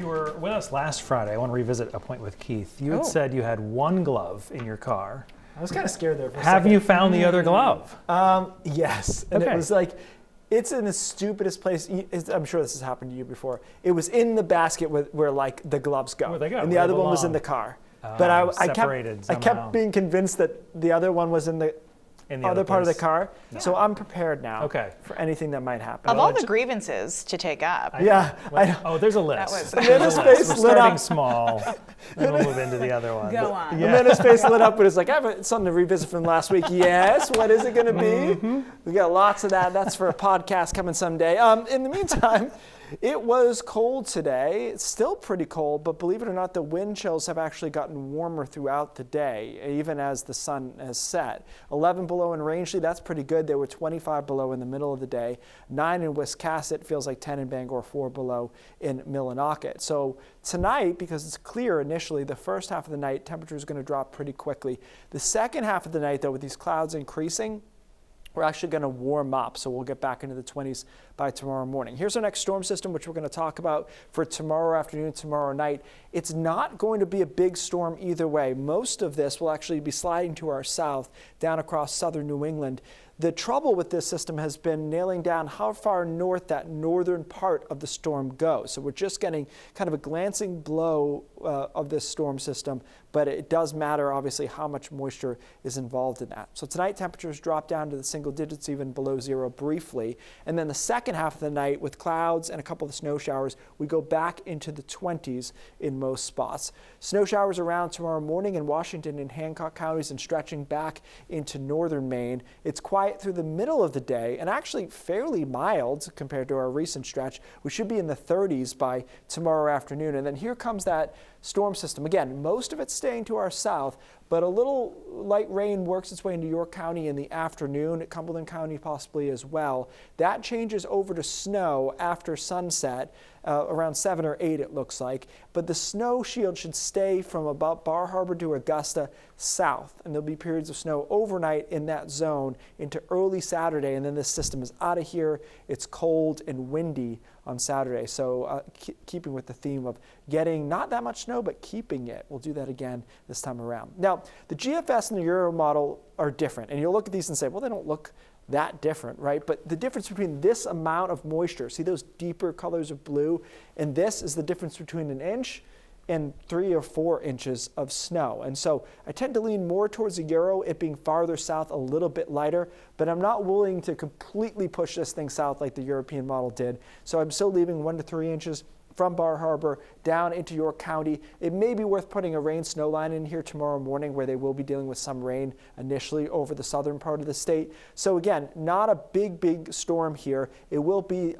were with us last Friday, I want to revisit a point with Keith. You had said you had one glove in your car. I was kind of scared there for a Have second. you found the other glove? Yes. And Okay. it was like, it's in the stupidest place. I'm sure this has happened to you before. It was in the basket where like the gloves go. Where they go, and the where other they one was in belong. the car. But I kept being convinced that the other one was in the other part of the car. Yeah. So I'm prepared now for anything that might happen. Of all the grievances to take up. There's a list. Amanda's face We're lit starting up. small, then we'll move into the other one. Go on. Amanda's face lit up, but it's like, I have something to revisit from last week. Yes, what is it going to be? We got lots of that. That's for a podcast coming someday. In the meantime, it was cold today. It's still pretty cold, but believe it or not, the wind chills have actually gotten warmer throughout the day, even as the sun has set. 11 below in Rangeley, that's pretty good. There were 25 below in the middle of the day. 9 in Wiscasset, feels like 10 in Bangor, 4 below in Millinocket. So tonight, because it's clear initially, the first half of the night, temperature is going to drop pretty quickly. The second half of the night, though, with these clouds increasing, we're actually going to warm up, so we'll get back into the 20s by tomorrow morning. Here's our next storm system, which we're going to talk about for tomorrow afternoon, tomorrow night. It's not going to be a big storm either way. Most of this will actually be sliding to our south, down across southern New England. The trouble with this system has been nailing down how far north that northern part of the storm goes. So we're just getting kind of a glancing blow of this storm system, but it does matter, obviously, how much moisture is involved in that. So tonight, temperatures drop down to the single digits, even below zero briefly. And then the second half of the night, with clouds and a couple of snow showers, we go back into the 20s in most spots. Snow showers around tomorrow morning in Washington and Hancock counties and stretching back into northern Maine. It's quiet through the middle of the day and actually fairly mild compared to our recent stretch. We should be in the 30s by tomorrow afternoon. And then here comes that storm system. Again, most of it's staying to our south, but a little light rain works its way into York County in the afternoon, Cumberland County possibly as well. That changes over to snow after sunset, around 7 or 8 it looks like. But the snow shield should stay from about Bar Harbor to Augusta south, and there'll be periods of snow overnight in that zone into early Saturday, and then this system is out of here. It's cold and windy on Saturday, so keeping with the theme of getting not that much snow, but keeping it. We'll do that again this time around. Now, the GFS and the Euro model are different, and you'll look at these and say, well, they don't look that different, right? But the difference between this amount of moisture, see those deeper colors of blue, and this is the difference between an inch and 3 or 4 inches of snow. And so I tend to lean more towards the Euro, it being farther south, a little bit lighter, but I'm not willing to completely push this thing south like the European model did. So I'm still leaving 1 to 3 inches from Bar Harbor down into York County. It may be worth putting a rain snow line in here tomorrow morning, where they will be dealing with some rain initially over the southern part of the state. So again, not a big storm here. It will be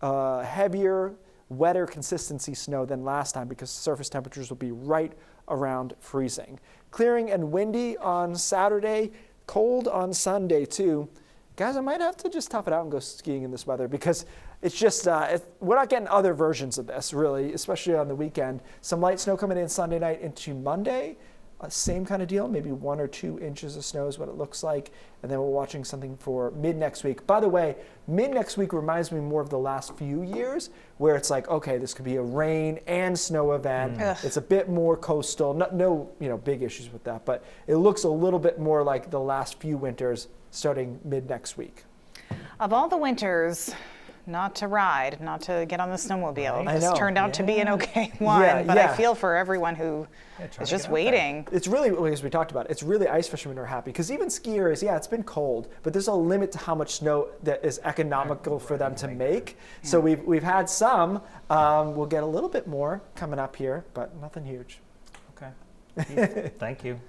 heavier, wetter consistency snow than last time, because surface temperatures will be right around freezing. Clearing and windy on Saturday, cold on Sunday too. Guys, I might have to just tough it out and go skiing in this weather, because it's just, we're not getting other versions of this, really, especially on the weekend. Some light snow coming in Sunday night into Monday. Same kind of deal, maybe 1 or 2 inches of snow is what it looks like. And then we're watching something for mid next week. By the way, mid next week reminds me more of the last few years, where it's like, okay, this could be a rain and snow event. It's a bit more coastal, no big issues with that, but it looks a little bit more like the last few winters starting mid next week. Of all the winters not to ride, not to get on the snowmobile, Right. this turned out to be an okay one, but I feel for everyone who is just waiting. It's really, as we talked about, it's really ice fishermen are happy, because even skiers, it's been cold, but there's a limit to how much snow that is economical for them to make. So we've had some. We'll get a little bit more coming up here, but nothing huge. Okay. Thank you.